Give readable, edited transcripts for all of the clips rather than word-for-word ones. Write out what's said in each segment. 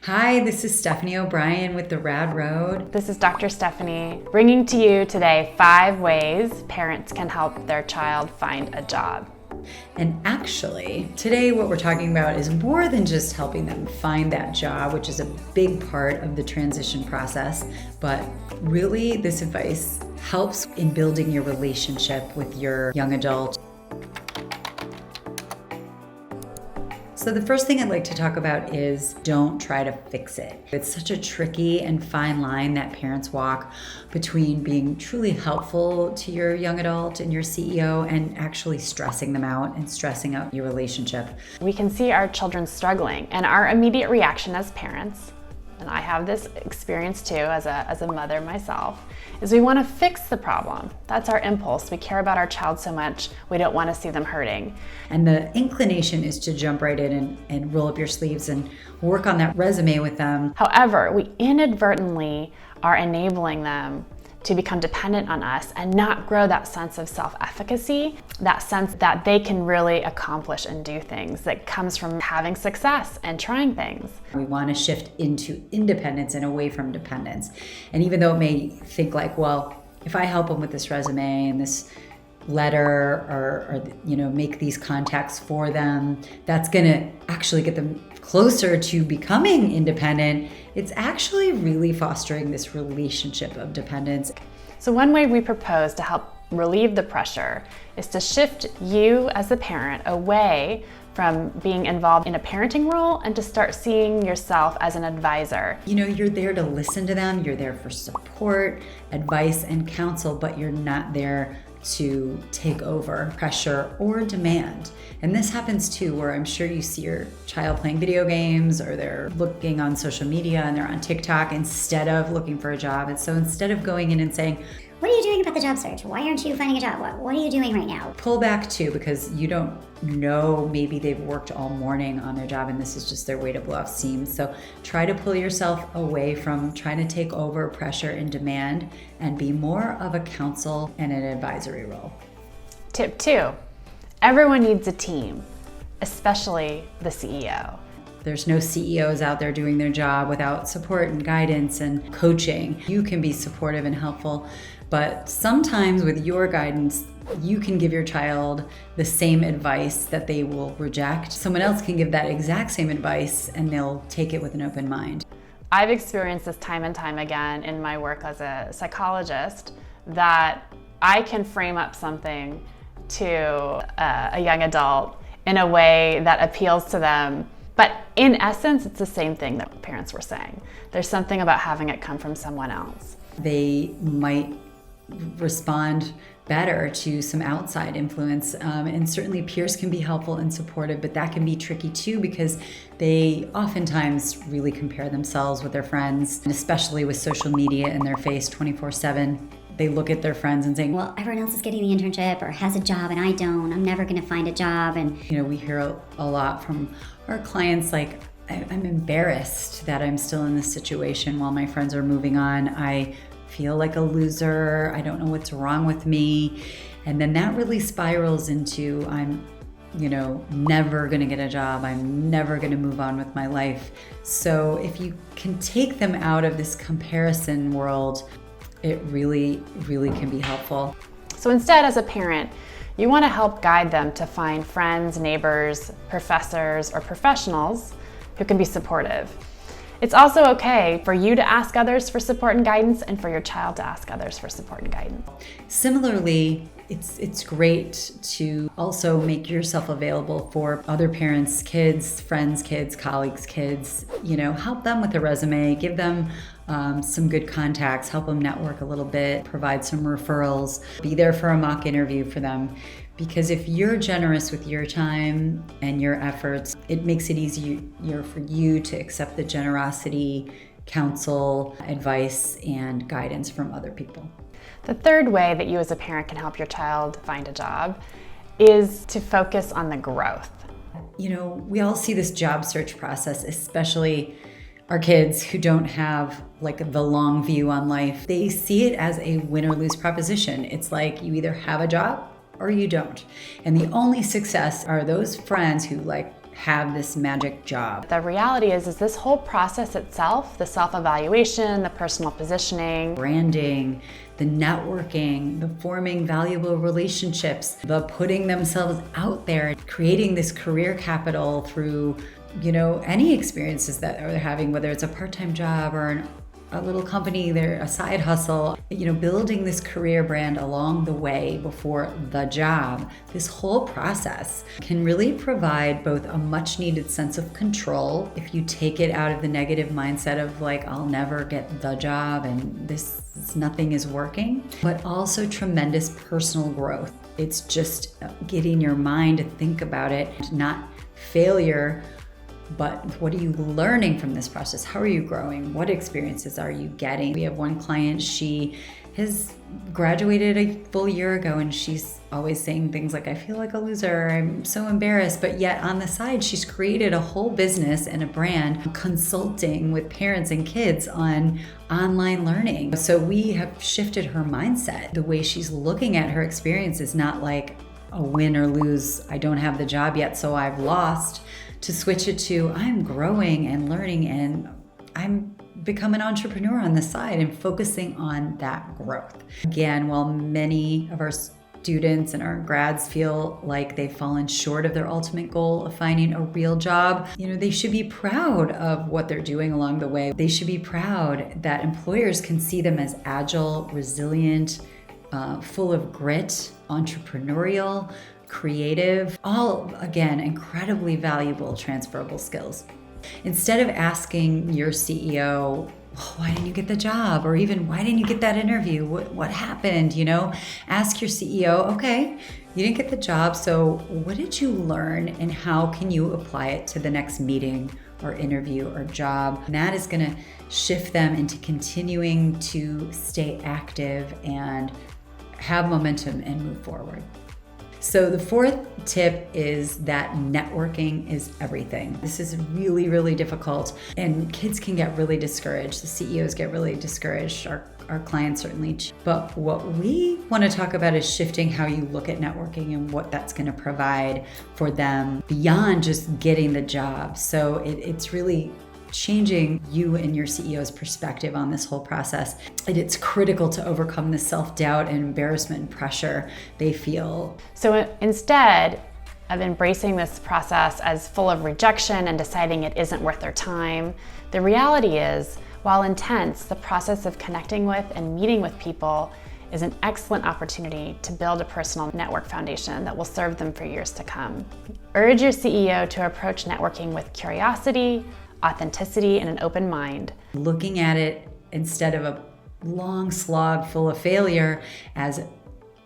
Hi, this is Stephanie O'Brien with The Rad Road. This is Dr. Stephanie, bringing to you today 5 ways parents can help their child find a job. And actually, today what we're talking about is more than just helping them find that job, which is a big part of the transition process, but really this advice helps in building your relationship with your young adult. So the first thing I'd like to talk about is don't try to fix it. It's such a tricky and fine line that parents walk between being truly helpful to your young adult and your CEO and actually stressing them out and stressing out your relationship. We can see our children struggling, and our immediate reaction as parents, and I have this experience too as a mother myself, is we want to fix the problem. That's our impulse. We care about our child so much, we don't want to see them hurting. And the inclination is to jump right in and roll up your sleeves and work on that resume with them. However, we inadvertently are enabling them to become dependent on us and not grow that sense of self-efficacy, that sense that they can really accomplish and do things that comes from having success and trying things. We want to shift into independence and away from dependence. And even though it may think like, well, if I help them with this resume and this letter or make these contacts for them, that's going to actually get them closer to becoming independent. It's actually really fostering this relationship of dependence. So one way we propose to help relieve the pressure is to shift you as a parent away from being involved in a parenting role and to start seeing yourself as an advisor. You're there to listen to them, you're there for support, advice, and counsel, but you're not there to take over, pressure, or demand. And this happens too, where I'm sure you see your child playing video games or they're looking on social media and they're on TikTok instead of looking for a job. And so instead of going in and saying, what are you doing about the job search? Why aren't you finding a job? What are you doing right now? Pull back too, because you don't know, maybe they've worked all morning on their job and this is just their way to blow off steam. So try to pull yourself away from trying to take over pressure and demand and be more of a counsel and an advisory role. Tip 2, everyone needs a team, especially the CEO. There's no CEOs out there doing their job without support and guidance and coaching. You can be supportive and helpful, but sometimes with your guidance, you can give your child the same advice that they will reject. Someone else can give that exact same advice and they'll take it with an open mind. I've experienced this time and time again in my work as a psychologist, that I can frame up something to a young adult in a way that appeals to them. But in essence, it's the same thing that parents were saying. There's something about having it come from someone else. They might respond better to some outside influence. And certainly peers can be helpful and supportive, but that can be tricky too because they oftentimes really compare themselves with their friends, and especially with social media in their face 24/7. They look at their friends and saying, well, everyone else is getting the internship or has a job and I don't. I'm never going to find a job. And we hear a lot from our clients like, I'm embarrassed that I'm still in this situation while my friends are moving on. I feel like a loser. I don't know what's wrong with me. And then that really spirals into I'm never going to get a job. I'm never going to move on with my life. So if you can take them out of this comparison world, it really, really can be helpful. So instead, as a parent, you want to help guide them to find friends, neighbors, professors, or professionals who can be supportive. It's also okay for you to ask others for support and guidance and for your child to ask others for support and guidance. Similarly, it's great to also make yourself available for other parents' kids, friends' kids, colleagues' kids. Help them with the resume, give them some good contacts, help them network a little bit, provide some referrals, be there for a mock interview for them. Because if you're generous with your time and your efforts, it makes it easier for you to accept the generosity, counsel, advice, and guidance from other people. The third way that you as a parent can help your child find a job is to focus on the growth. We all see this job search process, especially our kids who don't have like the long view on life. They see it as a win or lose proposition. It's like you either have a job or you don't. And the only success are those friends who like have this magic job. The reality is this whole process itself, the self-evaluation, the personal positioning, Branding, the networking, the forming valuable relationships, the putting themselves out there, creating this career capital through, any experiences that they're having, whether it's a part-time job or a little company, a side hustle, building this career brand along the way before the job. This whole process can really provide both a much needed sense of control if you take it out of the negative mindset of like, I'll never get the job and nothing is working, but also tremendous personal growth. It's just getting your mind to think about it, not failure, but what are you learning from this process? How are you growing? What experiences are you getting? We have one client, she has graduated a full year ago, and she's always saying things like, I feel like a loser, I'm so embarrassed, but yet on the side, she's created a whole business and a brand consulting with parents and kids on online learning. So we have shifted her mindset. The way she's looking at her experience is not like a win or lose, I don't have the job yet, so I've lost, to switch it to I'm growing and learning and I'm become an entrepreneur on the side and focusing on that growth. Again, while many of our students and our grads feel like they've fallen short of their ultimate goal of finding a real job, they should be proud of what they're doing along the way. They should be proud that employers can see them as agile, resilient, full of grit, entrepreneurial, creative, all, again, incredibly valuable transferable skills. Instead of asking your CEO, why didn't you get the job? Or even, why didn't you get that interview? What happened? Ask your CEO, okay, you didn't get the job, so what did you learn and how can you apply it to the next meeting or interview or job? And that is gonna shift them into continuing to stay active and have momentum and move forward. So the fourth tip is that networking is everything. This is really, really difficult, and kids can get really discouraged. The CEOs get really discouraged, our clients certainly. But what we want to talk about is shifting how you look at networking and what that's going to provide for them beyond just getting the job. So it's really changing you and your CEO's perspective on this whole process. And it's critical to overcome the self-doubt and embarrassment and pressure they feel. So instead of embracing this process as full of rejection and deciding it isn't worth their time, the reality is, while intense, the process of connecting with and meeting with people is an excellent opportunity to build a personal network foundation that will serve them for years to come. Urge your CEO to approach networking with curiosity, authenticity, and an open mind. Looking at it instead of a long slog full of failure as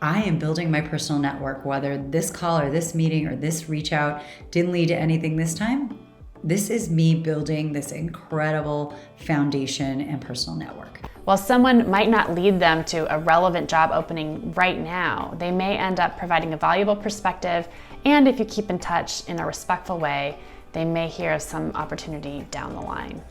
I am building my personal network, whether this call or this meeting or this reach out didn't lead to anything this time, this is me building this incredible foundation and personal network. While someone might not lead them to a relevant job opening right now, they may end up providing a valuable perspective, and if you keep in touch in a respectful way, they may hear of some opportunity down the line.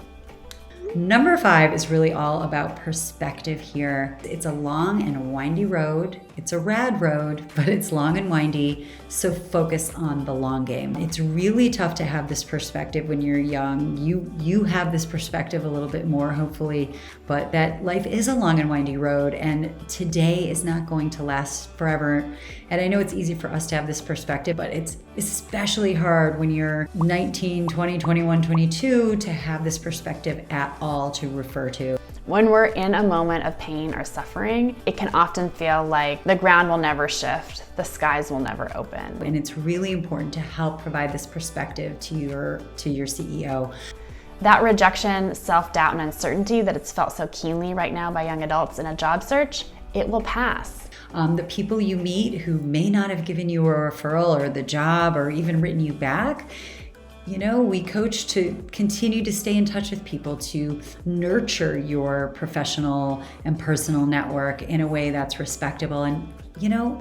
Number 5 is really all about perspective here. It's a long and windy road. It's a rad road, but it's long and windy, so focus on the long game. It's really tough to have this perspective when you're young. You have this perspective a little bit more, hopefully, but that life is a long and windy road, and today is not going to last forever. And I know it's easy for us to have this perspective, but it's especially hard when you're 19, 20, 21, 22 to have this perspective at all to refer to. When we're in a moment of pain or suffering, it can often feel like the ground will never shift, the skies will never open. And it's really important to help provide this perspective to your CEO. That rejection, self-doubt, and uncertainty that it's felt so keenly right now by young adults in a job search, it will pass. The people you meet who may not have given you a referral or the job or even written you back, we coach to continue to stay in touch with people, to nurture your professional and personal network in a way that's respectable. And,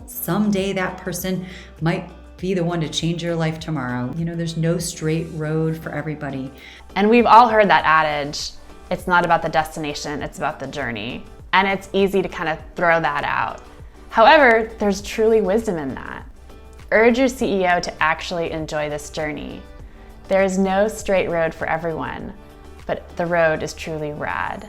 someday that person might be the one to change your life tomorrow. There's no straight road for everybody. And we've all heard that adage, it's not about the destination, it's about the journey. And it's easy to kind of throw that out. However, there's truly wisdom in that. Urge your CEO to actually enjoy this journey. There is no straight road for everyone, but the road is truly rad.